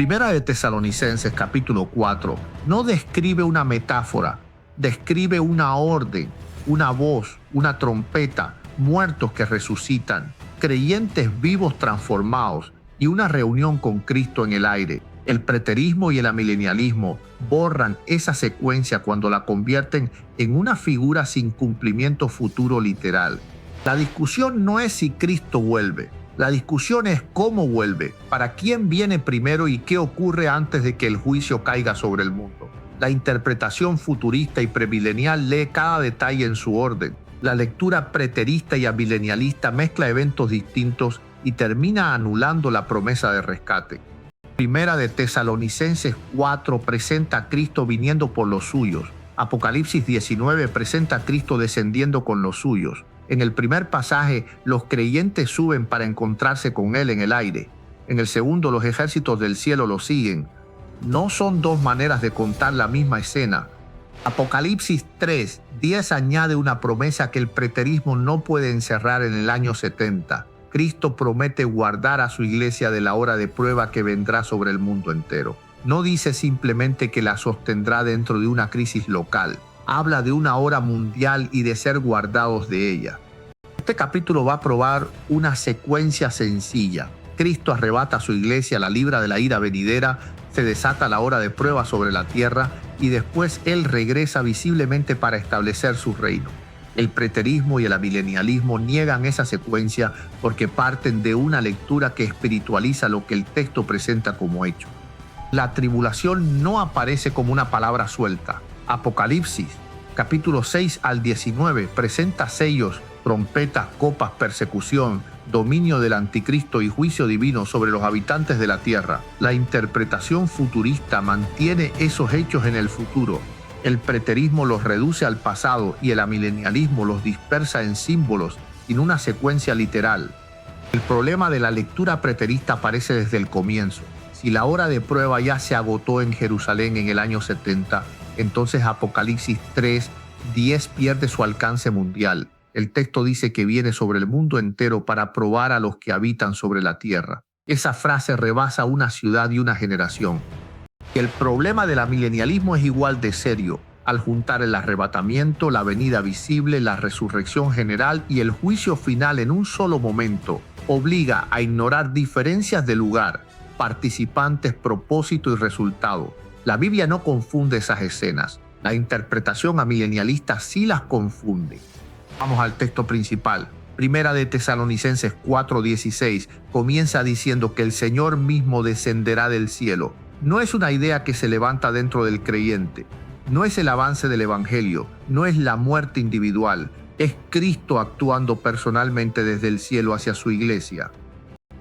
Primera de Tesalonicenses capítulo 4 no describe una metáfora, describe una orden, una voz, una trompeta, muertos que resucitan, creyentes vivos transformados y una reunión con Cristo en el aire. El preterismo y el amilenialismo borran esa secuencia cuando la convierten en una figura sin cumplimiento futuro literal. La discusión no es si Cristo vuelve. La discusión es cómo vuelve, para quién viene primero y qué ocurre antes de que el juicio caiga sobre el mundo. La interpretación futurista y premilenial lee cada detalle en su orden. La lectura preterista y amilenialista mezcla eventos distintos y termina anulando la promesa de rescate. Primera de Tesalonicenses 4 presenta a Cristo viniendo por los suyos. Apocalipsis 19 presenta a Cristo descendiendo con los suyos. En el primer pasaje, los creyentes suben para encontrarse con Él en el aire. En el segundo, los ejércitos del cielo lo siguen. No son dos maneras de contar la misma escena. Apocalipsis 3:10 añade una promesa que el preterismo no puede encerrar en el año 70. Cristo promete guardar a su iglesia de la hora de prueba que vendrá sobre el mundo entero. No dice simplemente que la sostendrá dentro de una crisis local. Habla de una hora mundial y de ser guardados de ella. Este capítulo va a probar una secuencia sencilla. Cristo arrebata a su iglesia, la libra de la ira venidera, se desata la hora de prueba sobre la tierra y después Él regresa visiblemente para establecer su reino. El preterismo y el amilenialismo niegan esa secuencia porque parten de una lectura que espiritualiza lo que el texto presenta como hecho. La tribulación no aparece como una palabra suelta. Apocalipsis, capítulo 6 al 19, presenta sellos, trompetas, copas, persecución, dominio del anticristo y juicio divino sobre los habitantes de la tierra. La interpretación futurista mantiene esos hechos en el futuro. El preterismo los reduce al pasado y el amilenialismo los dispersa en símbolos y en una secuencia literal. El problema de la lectura preterista aparece desde el comienzo. Si la hora de prueba ya se agotó en Jerusalén en el año 70, entonces Apocalipsis 3:10 pierde su alcance mundial. El texto dice que viene sobre el mundo entero para probar a los que habitan sobre la tierra. Esa frase rebasa una ciudad y una generación. El problema del amilenialismo es igual de serio. Al juntar el arrebatamiento, la venida visible, la resurrección general y el juicio final en un solo momento, obliga a ignorar diferencias de lugar, participantes, propósito y resultado. La Biblia no confunde esas escenas. La interpretación amilenialista sí las confunde. Vamos al texto principal. Primera de Tesalonicenses 4:16 comienza diciendo que el Señor mismo descenderá del cielo. No es una idea que se levanta dentro del creyente. No es el avance del Evangelio. No es la muerte individual. Es Cristo actuando personalmente desde el cielo hacia su iglesia.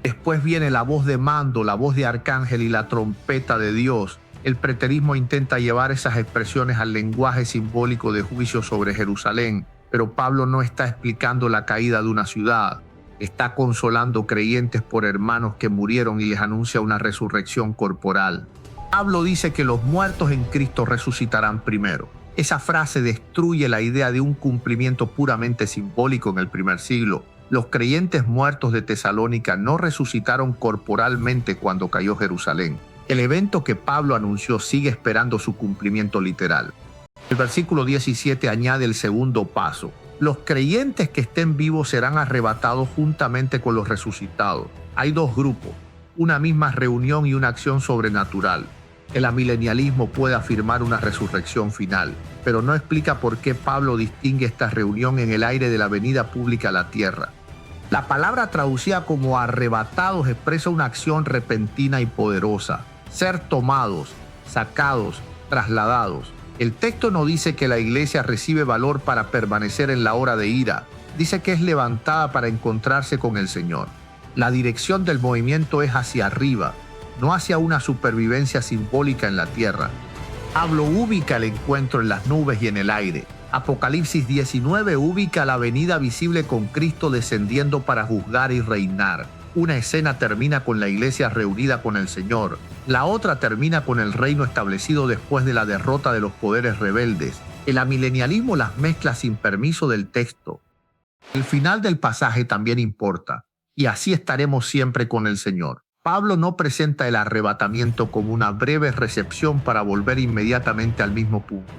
Después viene la voz de mando, la voz de arcángel y la trompeta de Dios. El preterismo intenta llevar esas expresiones al lenguaje simbólico de juicio sobre Jerusalén, pero Pablo no está explicando la caída de una ciudad. Está consolando creyentes por hermanos que murieron y les anuncia una resurrección corporal. Pablo dice que los muertos en Cristo resucitarán primero. Esa frase destruye la idea de un cumplimiento puramente simbólico en el primer siglo. Los creyentes muertos de Tesalónica no resucitaron corporalmente cuando cayó Jerusalén. El evento que Pablo anunció sigue esperando su cumplimiento literal. El versículo 17 añade el segundo paso. Los creyentes que estén vivos serán arrebatados juntamente con los resucitados. Hay dos grupos, una misma reunión y una acción sobrenatural. El amilenialismo puede afirmar una resurrección final, pero no explica por qué Pablo distingue esta reunión en el aire de la venida pública a la tierra. La palabra traducida como arrebatados expresa una acción repentina y poderosa. Ser tomados, sacados, trasladados. El texto no dice que la iglesia recibe valor para permanecer en la hora de ira. Dice que es levantada para encontrarse con el Señor. La dirección del movimiento es hacia arriba, no hacia una supervivencia simbólica en la tierra. Pablo ubica el encuentro en las nubes y en el aire. Apocalipsis 19 ubica la venida visible con Cristo descendiendo para juzgar y reinar. Una escena termina con la iglesia reunida con el Señor. La otra termina con el reino establecido después de la derrota de los poderes rebeldes. El amilenialismo las mezcla sin permiso del texto. El final del pasaje también importa. Y así estaremos siempre con el Señor. Pablo no presenta el arrebatamiento como una breve recepción para volver inmediatamente al mismo punto.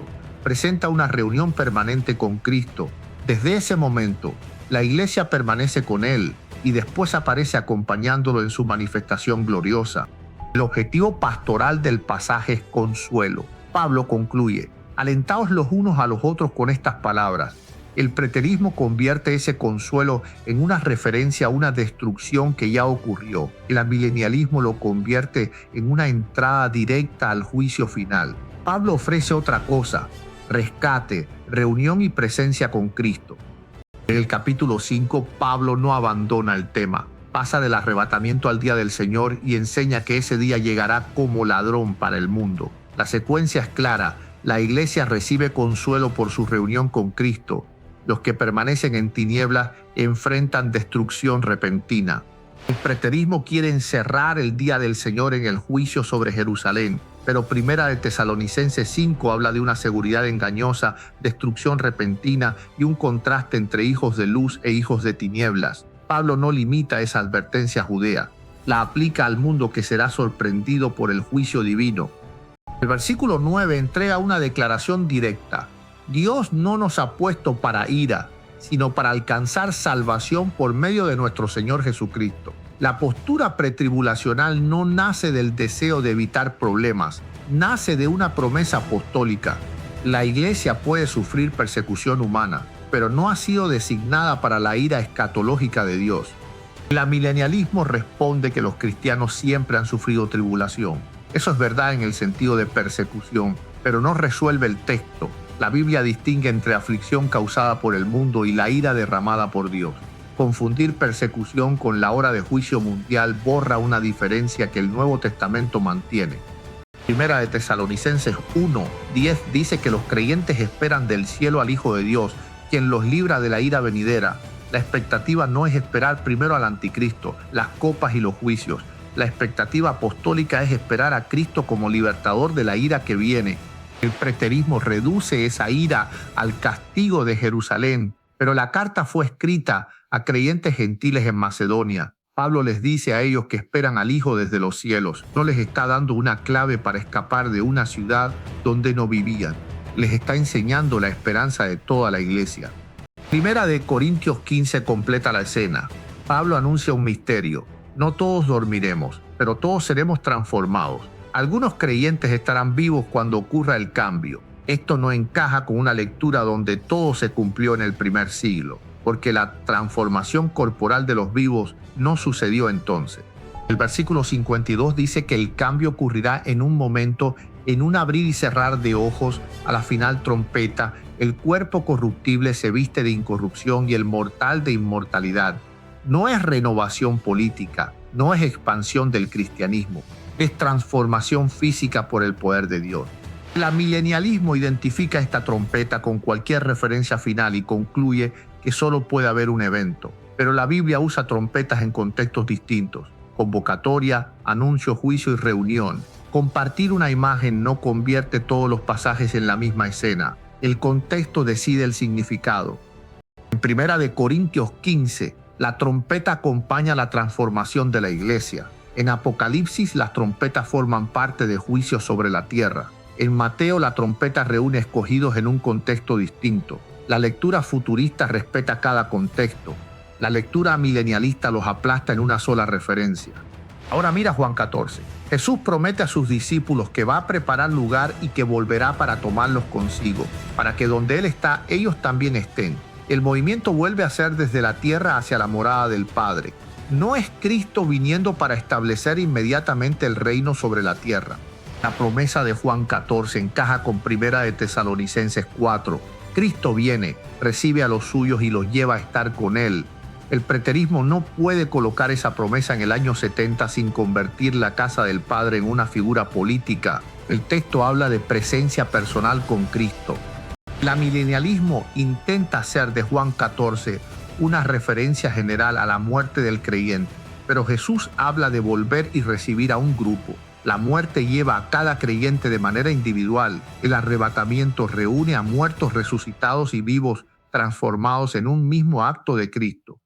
Presenta una reunión permanente con Cristo. Desde ese momento, la iglesia permanece con él y después aparece acompañándolo en su manifestación gloriosa. El objetivo pastoral del pasaje es consuelo. Pablo concluye: alentaos los unos a los otros con estas palabras. El preterismo convierte ese consuelo en una referencia a una destrucción que ya ocurrió. El amilenialismo lo convierte en una entrada directa al juicio final. Pablo ofrece otra cosa: rescate, reunión y presencia con Cristo. En el capítulo 5, Pablo no abandona el tema. Pasa del arrebatamiento al día del Señor y enseña que ese día llegará como ladrón para el mundo. La secuencia es clara. La iglesia recibe consuelo por su reunión con Cristo. Los que permanecen en tinieblas enfrentan destrucción repentina. El preterismo quiere encerrar el día del Señor en el juicio sobre Jerusalén, pero Primera de Tesalonicenses 5 habla de una seguridad engañosa, destrucción repentina y un contraste entre hijos de luz e hijos de tinieblas. Pablo no limita esa advertencia judía, la aplica al mundo que será sorprendido por el juicio divino. El versículo 9 entrega una declaración directa. Dios no nos ha puesto para ira, sino para alcanzar salvación por medio de nuestro Señor Jesucristo. La postura pretribulacional no nace del deseo de evitar problemas, nace de una promesa apostólica. La iglesia puede sufrir persecución humana, pero no ha sido designada para la ira escatológica de Dios. El amilenialismo responde que los cristianos siempre han sufrido tribulación. Eso es verdad en el sentido de persecución, pero no resuelve el texto. La Biblia distingue entre aflicción causada por el mundo y la ira derramada por Dios. Confundir persecución con la hora de juicio mundial borra una diferencia que el Nuevo Testamento mantiene. Primera de Tesalonicenses 1:10 dice que los creyentes esperan del cielo al Hijo de Dios, quien los libra de la ira venidera. La expectativa no es esperar primero al anticristo, las copas y los juicios. La expectativa apostólica es esperar a Cristo como libertador de la ira que viene. El preterismo reduce esa ira al castigo de Jerusalén, pero la carta fue escrita a creyentes gentiles en Macedonia. Pablo les dice a ellos que esperan al Hijo desde los cielos. No les está dando una clave para escapar de una ciudad donde no vivían. Les está enseñando la esperanza de toda la iglesia. Primera de Corintios 15 completa la escena. Pablo anuncia un misterio. No todos dormiremos, pero todos seremos transformados. Algunos creyentes estarán vivos cuando ocurra el cambio. Esto no encaja con una lectura donde todo se cumplió en el primer siglo, porque la transformación corporal de los vivos no sucedió entonces. El versículo 52 dice que el cambio ocurrirá en un momento, en un abrir y cerrar de ojos, a la final trompeta. El cuerpo corruptible se viste de incorrupción y el mortal de inmortalidad. No es renovación política, no es expansión del cristianismo, es transformación física por el poder de Dios. El amilenialismo identifica esta trompeta con cualquier referencia final y concluye que solo puede haber un evento. Pero la Biblia usa trompetas en contextos distintos: convocatoria, anuncio, juicio y reunión. Compartir una imagen no convierte todos los pasajes en la misma escena. El contexto decide el significado. En Primera de Corintios 15, la trompeta acompaña la transformación de la iglesia. En Apocalipsis, las trompetas forman parte de juicios sobre la tierra. En Mateo, la trompeta reúne escogidos en un contexto distinto. La lectura futurista respeta cada contexto. La lectura milenialista los aplasta en una sola referencia. Ahora mira Juan 14. Jesús promete a sus discípulos que va a preparar lugar y que volverá para tomarlos consigo, para que donde Él está, ellos también estén. El movimiento vuelve a ser desde la tierra hacia la morada del Padre. No es Cristo viniendo para establecer inmediatamente el reino sobre la tierra. La promesa de Juan 14 encaja con Primera de Tesalonicenses 4. Cristo viene, recibe a los suyos y los lleva a estar con Él. El preterismo no puede colocar esa promesa en el año 70 sin convertir la casa del Padre en una figura política. El texto habla de presencia personal con Cristo. El amilenialismo intenta hacer de Juan 14 una referencia general a la muerte del creyente, pero Jesús habla de volver y recibir a un grupo. La muerte lleva a cada creyente de manera individual. El arrebatamiento reúne a muertos resucitados y vivos transformados en un mismo acto de Cristo.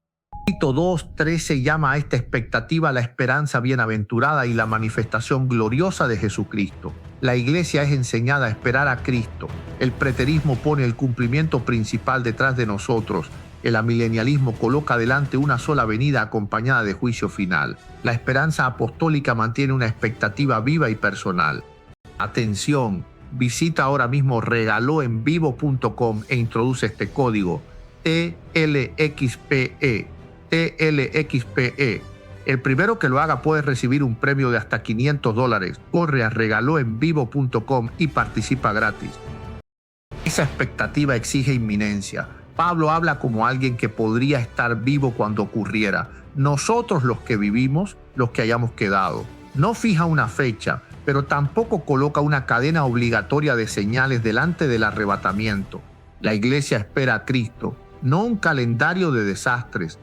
Tito 2:13 llama a esta expectativa la esperanza bienaventurada y la manifestación gloriosa de Jesucristo. La iglesia es enseñada a esperar a Cristo. El preterismo pone el cumplimiento principal detrás de nosotros. El amilenialismo coloca delante una sola venida acompañada de juicio final. La esperanza apostólica mantiene una expectativa viva y personal. Atención, visita ahora mismo regaloenvivo.com e introduce este código TLXPE. TLXPE. El primero que lo haga puede recibir un premio de hasta $500. Corre a regaloenvivo.com y participa gratis. Esa expectativa exige inminencia. Pablo habla como alguien que podría estar vivo cuando ocurriera. Nosotros los que vivimos, los que hayamos quedado. No fija una fecha, pero tampoco coloca una cadena obligatoria de señales delante del arrebatamiento. La iglesia espera a Cristo, no un calendario de desastres.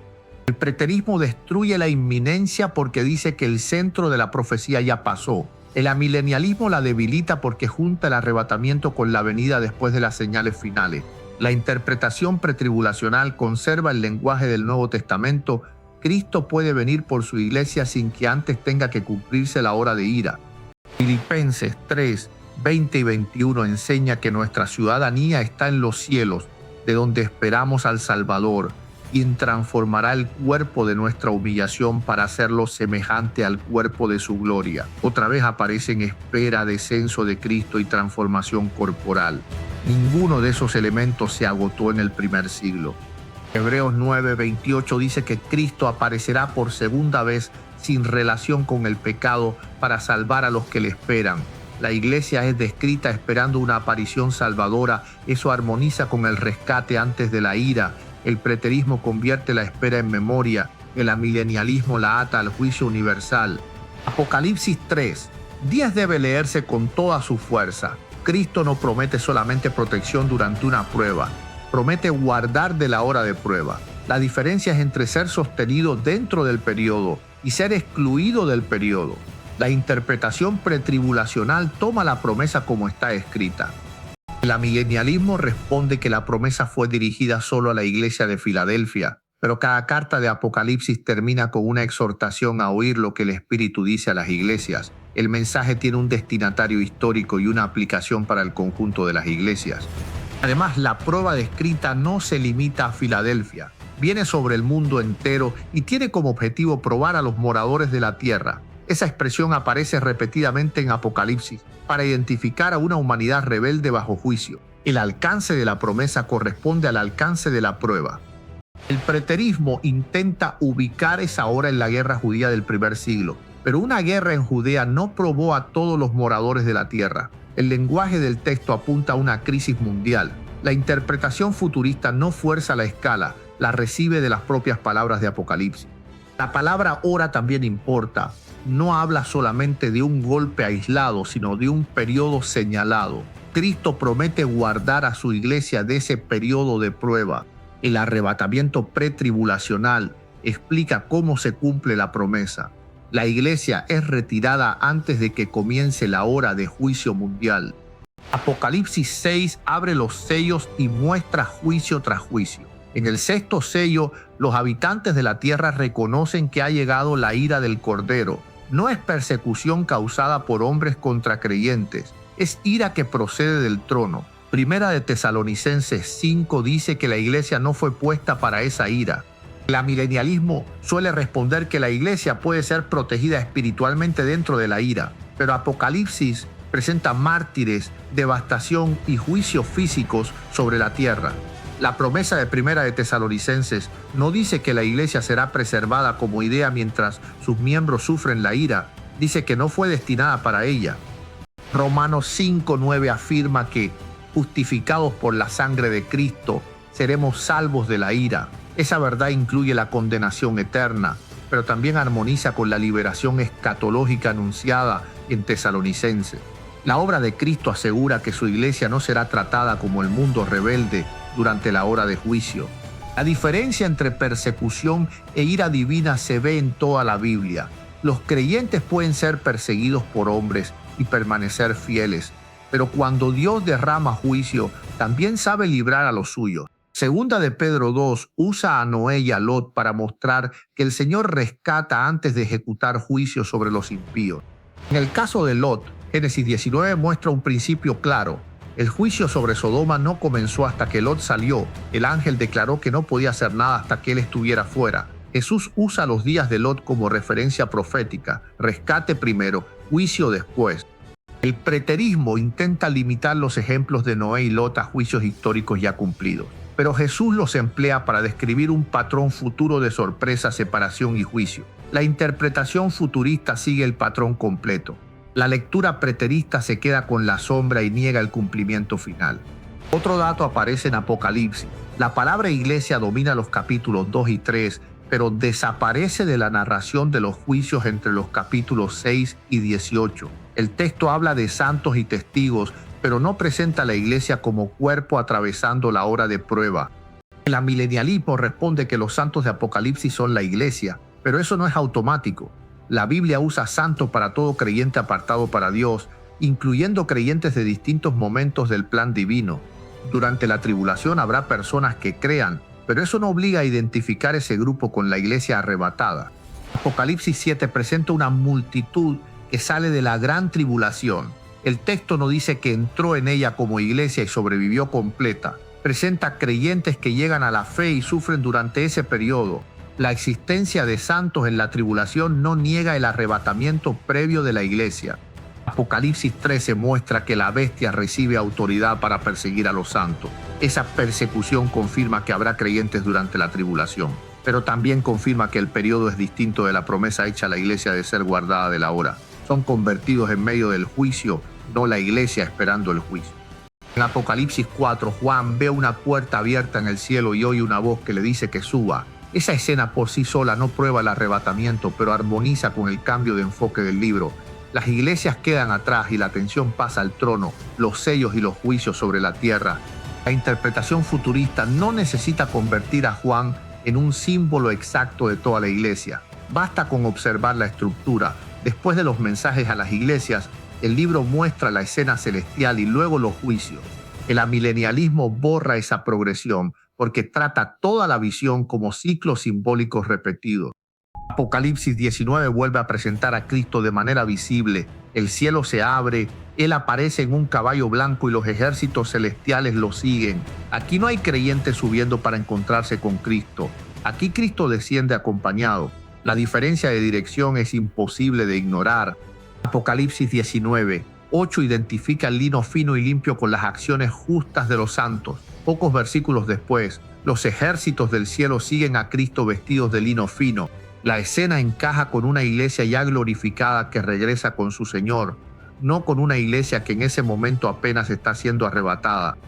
El preterismo destruye la inminencia porque dice que el centro de la profecía ya pasó. El amilenialismo la debilita porque junta el arrebatamiento con la venida después de las señales finales. La interpretación pretribulacional conserva el lenguaje del Nuevo Testamento. Cristo puede venir por su iglesia sin que antes tenga que cumplirse la hora de ira. Filipenses 3:20 y 21 enseña que nuestra ciudadanía está en los cielos, de donde esperamos al Salvador, quien transformará el cuerpo de nuestra humillación para hacerlo semejante al cuerpo de su gloria. Otra vez aparece en espera, descenso de Cristo y transformación corporal. Ninguno de esos elementos se agotó en el primer siglo. Hebreos 9:28 dice que Cristo aparecerá por segunda vez sin relación con el pecado para salvar a los que le esperan. La iglesia es descrita esperando una aparición salvadora. Eso armoniza con el rescate antes de la ira. El preterismo convierte la espera en memoria. El amilenialismo la ata al juicio universal. Apocalipsis 3. 10 debe leerse con toda su fuerza. Cristo no promete solamente protección durante una prueba. Promete guardar de la hora de prueba. La diferencia es entre ser sostenido dentro del periodo y ser excluido del periodo. La interpretación pretribulacional toma la promesa como está escrita. El amilenialismo responde que la promesa fue dirigida solo a la iglesia de Filadelfia, pero cada carta de Apocalipsis termina con una exhortación a oír lo que el Espíritu dice a las iglesias. El mensaje tiene un destinatario histórico y una aplicación para el conjunto de las iglesias. Además, la prueba descrita no se limita a Filadelfia, viene sobre el mundo entero y tiene como objetivo probar a los moradores de la tierra. Esa expresión aparece repetidamente en Apocalipsis para identificar a una humanidad rebelde bajo juicio. El alcance de la promesa corresponde al alcance de la prueba. El preterismo intenta ubicar esa hora en la guerra judía del primer siglo, pero una guerra en Judea no probó a todos los moradores de la tierra. El lenguaje del texto apunta a una crisis mundial. La interpretación futurista no fuerza la escala, la recibe de las propias palabras de Apocalipsis. La palabra hora también importa. No habla solamente de un golpe aislado, sino de un periodo señalado. Cristo promete guardar a su iglesia de ese periodo de prueba. El arrebatamiento pretribulacional explica cómo se cumple la promesa. La iglesia es retirada antes de que comience la hora de juicio mundial. Apocalipsis 6 abre los sellos y muestra juicio tras juicio. En el sexto sello, los habitantes de la tierra reconocen que ha llegado la ira del Cordero. No es persecución causada por hombres contra creyentes, es ira que procede del trono. Primera de Tesalonicenses 5 dice que la iglesia no fue puesta para esa ira. El amilenialismo suele responder que la iglesia puede ser protegida espiritualmente dentro de la ira, pero Apocalipsis presenta mártires, devastación y juicios físicos sobre la tierra. La promesa de Primera de Tesalonicenses no dice que la iglesia será preservada como idea mientras sus miembros sufren la ira, dice que no fue destinada para ella. Romanos 5:9 afirma que, justificados por la sangre de Cristo, seremos salvos de la ira. Esa verdad incluye la condenación eterna, pero también armoniza con la liberación escatológica anunciada en Tesalonicenses. La obra de Cristo asegura que su iglesia no será tratada como el mundo rebelde durante la hora de juicio. La diferencia entre persecución e ira divina se ve en toda la Biblia. Los creyentes pueden ser perseguidos por hombres y permanecer fieles, pero cuando Dios derrama juicio, también sabe librar a los suyos. Segunda de Pedro 2 usa a Noé y a Lot para mostrar que el Señor rescata antes de ejecutar juicio sobre los impíos. En el caso de Lot, Génesis 19 muestra un principio claro. El juicio sobre Sodoma no comenzó hasta que Lot salió. El ángel declaró que no podía hacer nada hasta que él estuviera fuera. Jesús usa los días de Lot como referencia profética. Rescate primero, juicio después. El preterismo intenta limitar los ejemplos de Noé y Lot a juicios históricos ya cumplidos, pero Jesús los emplea para describir un patrón futuro de sorpresa, separación y juicio. La interpretación futurista sigue el patrón completo. La lectura preterista se queda con la sombra y niega el cumplimiento final. Otro dato aparece en Apocalipsis. La palabra iglesia domina los capítulos 2 y 3, pero desaparece de la narración de los juicios entre los capítulos 6 y 18. El texto habla de santos y testigos, pero no presenta a la iglesia como cuerpo atravesando la hora de prueba. El amilenialismo responde que los santos de Apocalipsis son la iglesia, pero eso no es automático. La Biblia usa santo para todo creyente apartado para Dios, incluyendo creyentes de distintos momentos del plan divino. Durante la tribulación habrá personas que crean, pero eso no obliga a identificar ese grupo con la iglesia arrebatada. Apocalipsis 7 presenta una multitud que sale de la gran tribulación. El texto no dice que entró en ella como iglesia y sobrevivió completa. Presenta creyentes que llegan a la fe y sufren durante ese periodo. La existencia de santos en la tribulación no niega el arrebatamiento previo de la iglesia. Apocalipsis 13 muestra que la bestia recibe autoridad para perseguir a los santos. Esa persecución confirma que habrá creyentes durante la tribulación, pero también confirma que el periodo es distinto de la promesa hecha a la iglesia de ser guardada de la hora. Son convertidos en medio del juicio, no la iglesia esperando el juicio. En Apocalipsis 4, Juan ve una puerta abierta en el cielo y oye una voz que le dice que suba. Esa escena por sí sola no prueba el arrebatamiento, pero armoniza con el cambio de enfoque del libro. Las iglesias quedan atrás y la atención pasa al trono, los sellos y los juicios sobre la tierra. La interpretación futurista no necesita convertir a Juan en un símbolo exacto de toda la iglesia. Basta con observar la estructura. Después de los mensajes a las iglesias, el libro muestra la escena celestial y luego los juicios. El amilenialismo borra esa progresión porque trata toda la visión como ciclos simbólicos repetidos. Apocalipsis 19 vuelve a presentar a Cristo de manera visible. El cielo se abre, Él aparece en un caballo blanco y los ejércitos celestiales lo siguen. Aquí no hay creyentes subiendo para encontrarse con Cristo. Aquí Cristo desciende acompañado. La diferencia de dirección es imposible de ignorar. Apocalipsis 19, 8 identifica el lino fino y limpio con las acciones justas de los santos. Pocos versículos después, los ejércitos del cielo siguen a Cristo vestidos de lino fino. La escena encaja con una iglesia ya glorificada que regresa con su Señor, no con una iglesia que en ese momento apenas está siendo arrebatada.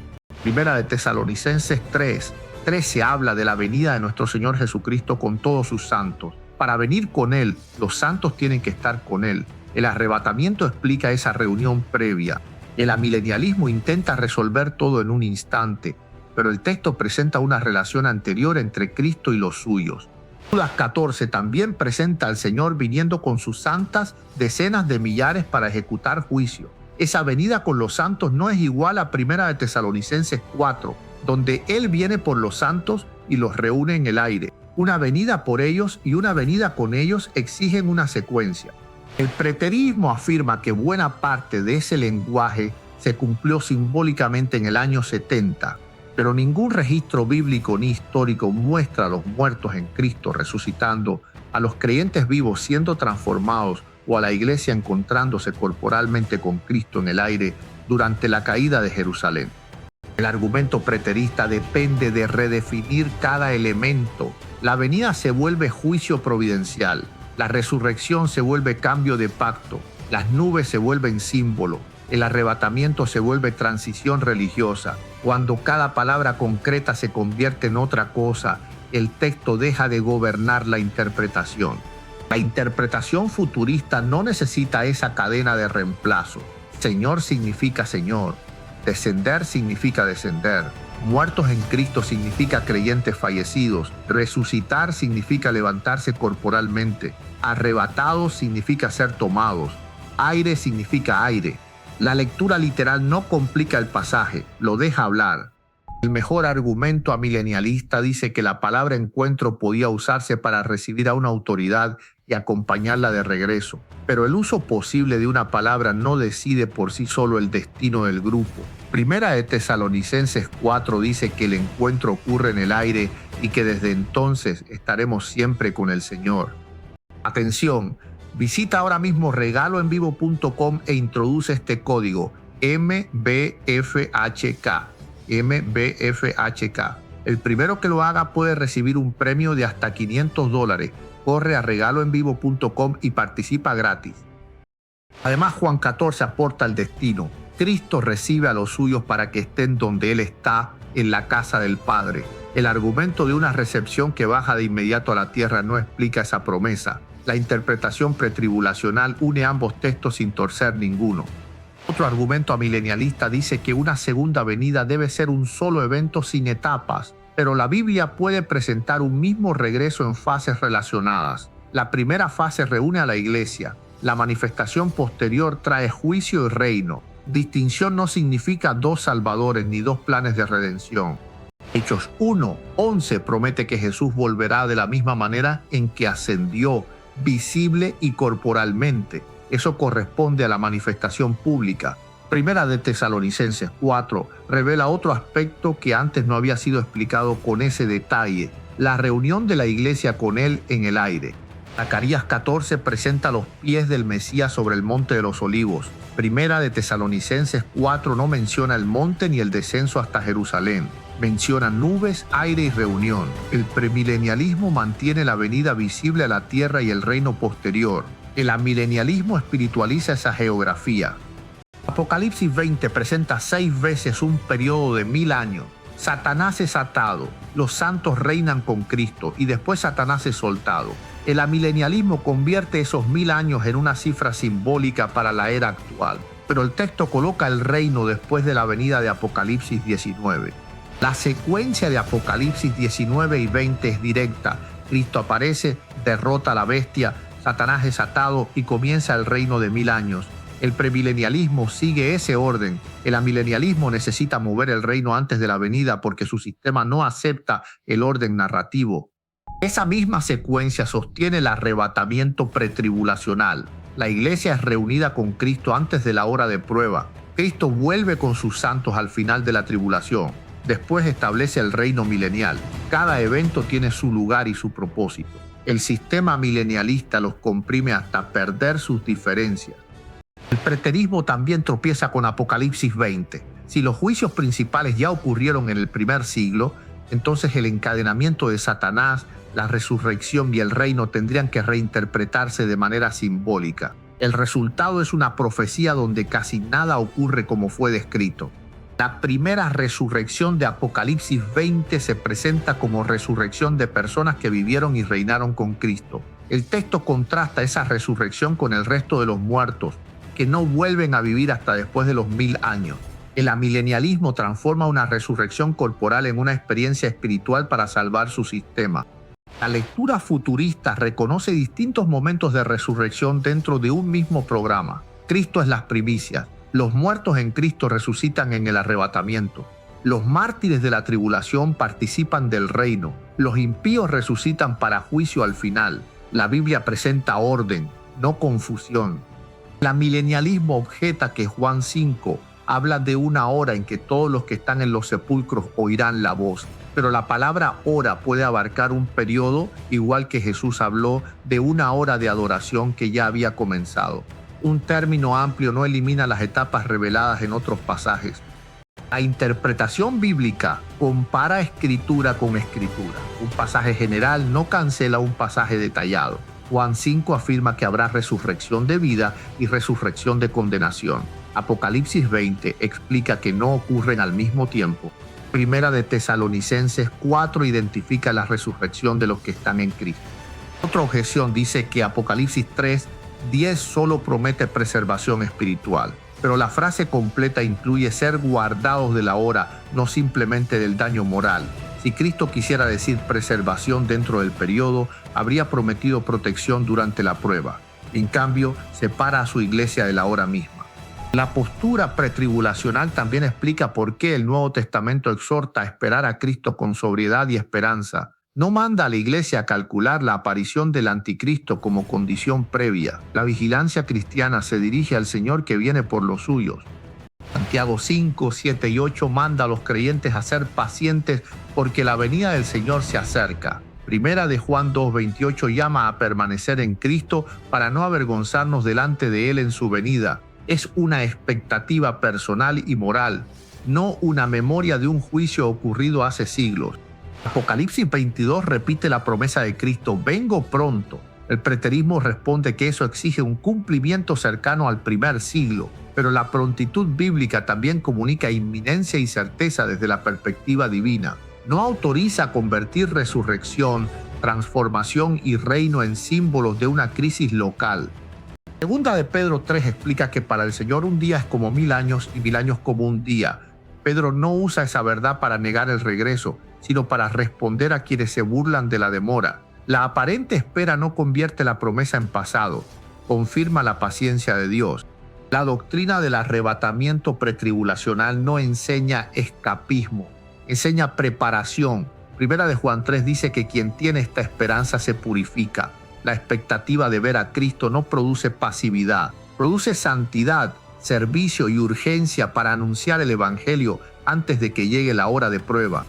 Primera de Tesalonicenses 3:13 habla de la venida de nuestro Señor Jesucristo con todos sus santos. Para venir con Él, los santos tienen que estar con Él. El arrebatamiento explica esa reunión previa. El amilenialismo intenta resolver todo en un instante, pero el texto presenta una relación anterior entre Cristo y los suyos. Judas 14 también presenta al Señor viniendo con sus santas decenas de millares para ejecutar juicio. Esa venida con los santos no es igual a Primera de Tesalonicenses 4, donde Él viene por los santos y los reúne en el aire. Una venida por ellos y una venida con ellos exigen una secuencia. El preterismo afirma que buena parte de ese lenguaje se cumplió simbólicamente en el año 70, pero ningún registro bíblico ni histórico muestra a los muertos en Cristo resucitando, a los creyentes vivos siendo transformados o a la iglesia encontrándose corporalmente con Cristo en el aire durante la caída de Jerusalén. El argumento preterista depende de redefinir cada elemento. La venida se vuelve juicio providencial. La resurrección se vuelve cambio de pacto, las nubes se vuelven símbolo, el arrebatamiento se vuelve transición religiosa. Cuando cada palabra concreta se convierte en otra cosa, el texto deja de gobernar la interpretación. La interpretación futurista no necesita esa cadena de reemplazo. Señor significa Señor, descender significa descender. Muertos en Cristo significa creyentes fallecidos. Resucitar significa levantarse corporalmente. Arrebatados significa ser tomados. Aire significa aire. La lectura literal no complica el pasaje, lo deja hablar. El mejor argumento amilenialista dice que la palabra encuentro podía usarse para recibir a una autoridad y acompañarla de regreso, pero el uso posible de una palabra no decide por sí solo el destino del grupo. Primera de Tesalonicenses 4 dice que el encuentro ocurre en el aire y que desde entonces estaremos siempre con el Señor. Atención, visita ahora mismo regaloenvivo.com e introduce este código MBFHK. MBFHK. El primero que lo haga puede recibir un premio de hasta $500. Corre a regaloenvivo.com y participa gratis. Además, Juan 14 aporta el destino. Cristo recibe a los suyos para que estén donde Él está, en la casa del Padre. El argumento de una recepción que baja de inmediato a la tierra no explica esa promesa. La interpretación pretribulacional une ambos textos sin torcer ninguno. Otro argumento amilenialista dice que una segunda venida debe ser un solo evento sin etapas, pero la Biblia puede presentar un mismo regreso en fases relacionadas. La primera fase reúne a la iglesia. La manifestación posterior trae juicio y reino. Distinción no significa dos salvadores ni dos planes de redención. Hechos 1:11 promete que Jesús volverá de la misma manera en que ascendió, visible y corporalmente. Eso corresponde a la manifestación pública. Primera de Tesalonicenses 4 revela otro aspecto que antes no había sido explicado con ese detalle: la reunión de la iglesia con Él en el aire. Zacarías 14 presenta los pies del Mesías sobre el monte de los olivos. Primera de Tesalonicenses 4 no menciona el monte ni el descenso hasta Jerusalén. Menciona nubes, aire y reunión. El premilenialismo mantiene la venida visible a la tierra y el reino posterior. El amilenialismo espiritualiza esa geografía. Apocalipsis 20 presenta 6 veces un periodo de 1000 años. Satanás es atado, los santos reinan con Cristo y después Satanás es soltado. El amilenialismo convierte esos 1000 años en una cifra simbólica para la era actual, pero el texto coloca el reino después de la venida de Apocalipsis 19. La secuencia de Apocalipsis 19 y 20 es directa. Cristo aparece, derrota a la bestia, Satanás es atado y comienza el reino de 1000 años. El premilenialismo sigue ese orden. El amilenialismo necesita mover el reino antes de la venida porque su sistema no acepta el orden narrativo. Esa misma secuencia sostiene el arrebatamiento pretribulacional. La iglesia es reunida con Cristo antes de la hora de prueba. Cristo vuelve con sus santos al final de la tribulación. Después establece el reino milenial. Cada evento tiene su lugar y su propósito. El sistema milenialista los comprime hasta perder sus diferencias. El preterismo también tropieza con Apocalipsis 20. Si los juicios principales ya ocurrieron en el primer siglo, entonces el encadenamiento de Satanás, la resurrección y el reino tendrían que reinterpretarse de manera simbólica. El resultado es una profecía donde casi nada ocurre como fue descrito. La primera resurrección de Apocalipsis 20 se presenta como resurrección de personas que vivieron y reinaron con Cristo. El texto contrasta esa resurrección con el resto de los muertos, que no vuelven a vivir hasta después de los 1000 años. El amilenialismo transforma una resurrección corporal en una experiencia espiritual para salvar su sistema. La lectura futurista reconoce distintos momentos de resurrección dentro de un mismo programa. Cristo es las primicias. Los muertos en Cristo resucitan en el arrebatamiento. Los mártires de la tribulación participan del reino. Los impíos resucitan para juicio al final. La Biblia presenta orden, no confusión. El amilenialismo objeta que Juan 5 habla de una hora en que todos los que están en los sepulcros oirán la voz. Pero la palabra hora puede abarcar un periodo, igual que Jesús habló de una hora de adoración que ya había comenzado. Un término amplio no elimina las etapas reveladas en otros pasajes. La interpretación bíblica compara escritura con escritura. Un pasaje general no cancela un pasaje detallado. Juan 5 afirma que habrá resurrección de vida y resurrección de condenación. Apocalipsis 20 explica que no ocurren al mismo tiempo. Primera de Tesalonicenses 4 identifica la resurrección de los que están en Cristo. Otra objeción dice que Apocalipsis 3:10 solo promete preservación espiritual, pero la frase completa incluye ser guardados de la hora, no simplemente del daño moral. Si Cristo quisiera decir preservación dentro del periodo, habría prometido protección durante la prueba. En cambio, separa a su iglesia de la hora misma. La postura pretribulacional también explica por qué el Nuevo Testamento exhorta a esperar a Cristo con sobriedad y esperanza. No manda a la iglesia a calcular la aparición del anticristo como condición previa. La vigilancia cristiana se dirige al Señor que viene por los suyos. Santiago 5, 7 y 8 manda a los creyentes a ser pacientes porque la venida del Señor se acerca. Primera de Juan 2, 28 llama a permanecer en Cristo para no avergonzarnos delante de Él en su venida. Es una expectativa personal y moral, no una memoria de un juicio ocurrido hace siglos. Apocalipsis 22 repite la promesa de Cristo: vengo pronto. El preterismo responde que eso exige un cumplimiento cercano al primer siglo, pero la prontitud bíblica también comunica inminencia y certeza desde la perspectiva divina. No autoriza a convertir resurrección, transformación y reino en símbolos de una crisis local. Segunda de Pedro 3 explica que para el Señor un día es como 1000 años y 1000 años como un día. Pedro no usa esa verdad para negar el regreso, sino para responder a quienes se burlan de la demora. La aparente espera no convierte la promesa en pasado, confirma la paciencia de Dios. La doctrina del arrebatamiento pretribulacional no enseña escapismo, enseña preparación. Primera de Juan 3 dice que quien tiene esta esperanza se purifica. La expectativa de ver a Cristo no produce pasividad, produce santidad, servicio y urgencia para anunciar el Evangelio antes de que llegue la hora de prueba.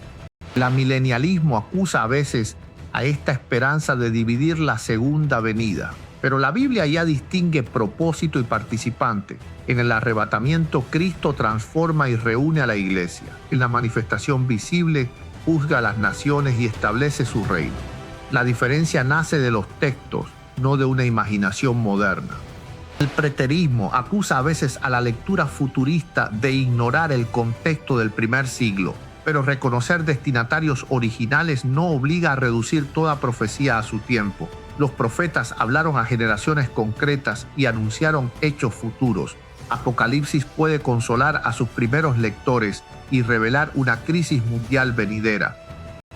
El amilenialismo acusa a veces a esta esperanza de dividir la segunda venida, pero la Biblia ya distingue propósito y participante. En el arrebatamiento, Cristo transforma y reúne a la iglesia. En la manifestación visible, juzga a las naciones y establece su reino. La diferencia nace de los textos, no de una imaginación moderna. El preterismo acusa a veces a la lectura futurista de ignorar el contexto del primer siglo, pero reconocer destinatarios originales no obliga a reducir toda profecía a su tiempo. Los profetas hablaron a generaciones concretas y anunciaron hechos futuros. Apocalipsis puede consolar a sus primeros lectores y revelar una crisis mundial venidera.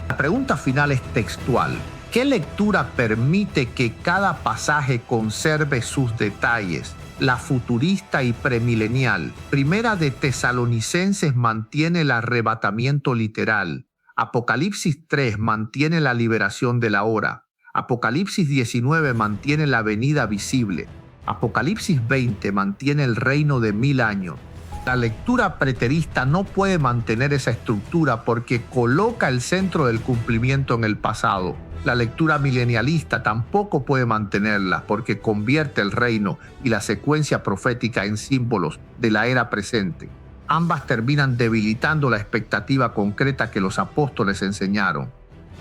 La pregunta final es textual. ¿Qué lectura permite que cada pasaje conserve sus detalles? La futurista y premilenial. Primera de Tesalonicenses mantiene el arrebatamiento literal. Apocalipsis 3 mantiene la liberación de la hora. Apocalipsis 19 mantiene la venida visible. Apocalipsis 20 mantiene el reino de 1000 años. La lectura preterista no puede mantener esa estructura porque coloca el centro del cumplimiento en el pasado. La lectura milenialista tampoco puede mantenerla porque convierte el reino y la secuencia profética en símbolos de la era presente. Ambas terminan debilitando la expectativa concreta que los apóstoles enseñaron.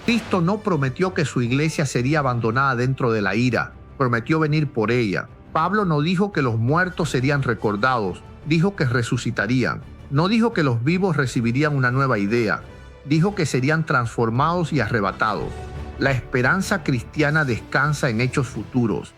Cristo no prometió que su iglesia sería abandonada dentro de la ira, prometió venir por ella. Pablo no dijo que los muertos serían recordados, dijo que resucitarían. No dijo que los vivos recibirían una nueva idea, dijo que serían transformados y arrebatados. La esperanza cristiana descansa en hechos futuros.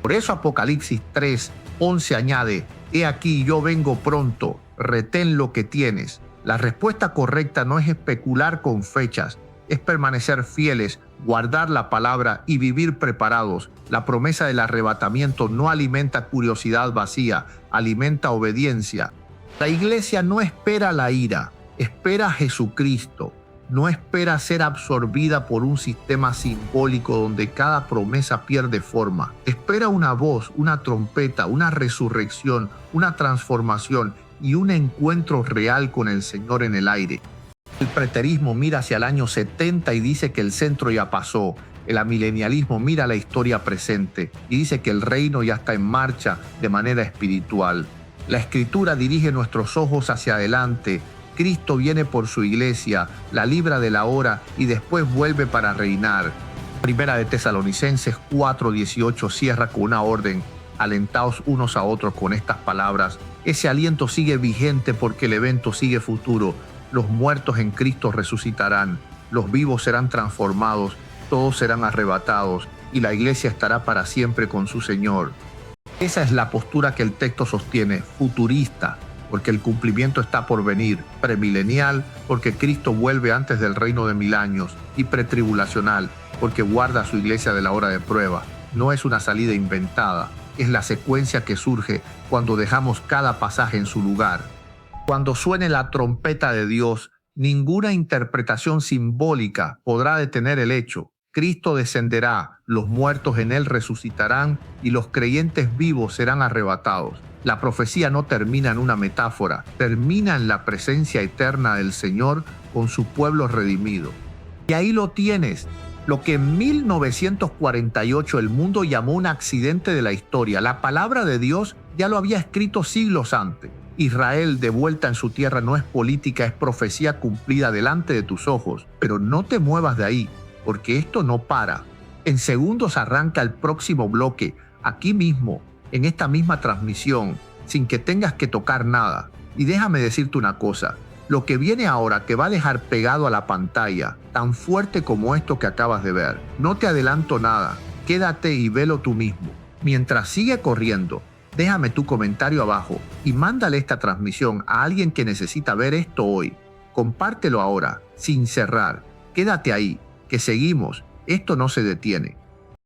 Por eso Apocalipsis 3, 11 añade: «He aquí yo vengo pronto, retén lo que tienes». La respuesta correcta no es especular con fechas, es permanecer fieles, guardar la palabra y vivir preparados. La promesa del arrebatamiento no alimenta curiosidad vacía, alimenta obediencia. La iglesia no espera la ira, espera a Jesucristo. No espera ser absorbida por un sistema simbólico donde cada promesa pierde forma. Espera una voz, una trompeta, una resurrección, una transformación y un encuentro real con el Señor en el aire. El preterismo mira hacia el año 70 y dice que el centro ya pasó. El amilenialismo mira la historia presente y dice que el reino ya está en marcha de manera espiritual. La Escritura dirige nuestros ojos hacia adelante. Cristo viene por su iglesia, la libra de la hora y después vuelve para reinar. Primera de Tesalonicenses 4:18 cierra con una orden: alentaos unos a otros con estas palabras. Ese aliento sigue vigente porque el evento sigue futuro. Los muertos en Cristo resucitarán, los vivos serán transformados, todos serán arrebatados y la iglesia estará para siempre con su Señor. Esa es la postura que el texto sostiene, futurista, porque el cumplimiento está por venir, premilenial, porque Cristo vuelve antes del reino de 1000 años, y pretribulacional, porque guarda a su iglesia de la hora de prueba. No es una salida inventada, es la secuencia que surge cuando dejamos cada pasaje en su lugar. Cuando suene la trompeta de Dios, ninguna interpretación simbólica podrá detener el hecho. Cristo descenderá, los muertos en él resucitarán y los creyentes vivos serán arrebatados. La profecía no termina en una metáfora, termina en la presencia eterna del Señor con su pueblo redimido. Y ahí lo tienes, lo que en 1948 el mundo llamó un accidente de la historia. La palabra de Dios ya lo había escrito siglos antes. Israel de vuelta en su tierra no es política, es profecía cumplida delante de tus ojos. Pero no te muevas de ahí, porque esto no para. En segundos arranca el próximo bloque, aquí mismo, en esta misma transmisión, sin que tengas que tocar nada. Y déjame decirte una cosa, lo que viene ahora te va a dejar pegado a la pantalla, tan fuerte como esto que acabas de ver. No te adelanto nada, quédate y velo tú mismo. Mientras sigue corriendo, déjame tu comentario abajo y mándale esta transmisión a alguien que necesita ver esto hoy. Compártelo ahora, sin cerrar. Quédate ahí, que seguimos. Esto no se detiene.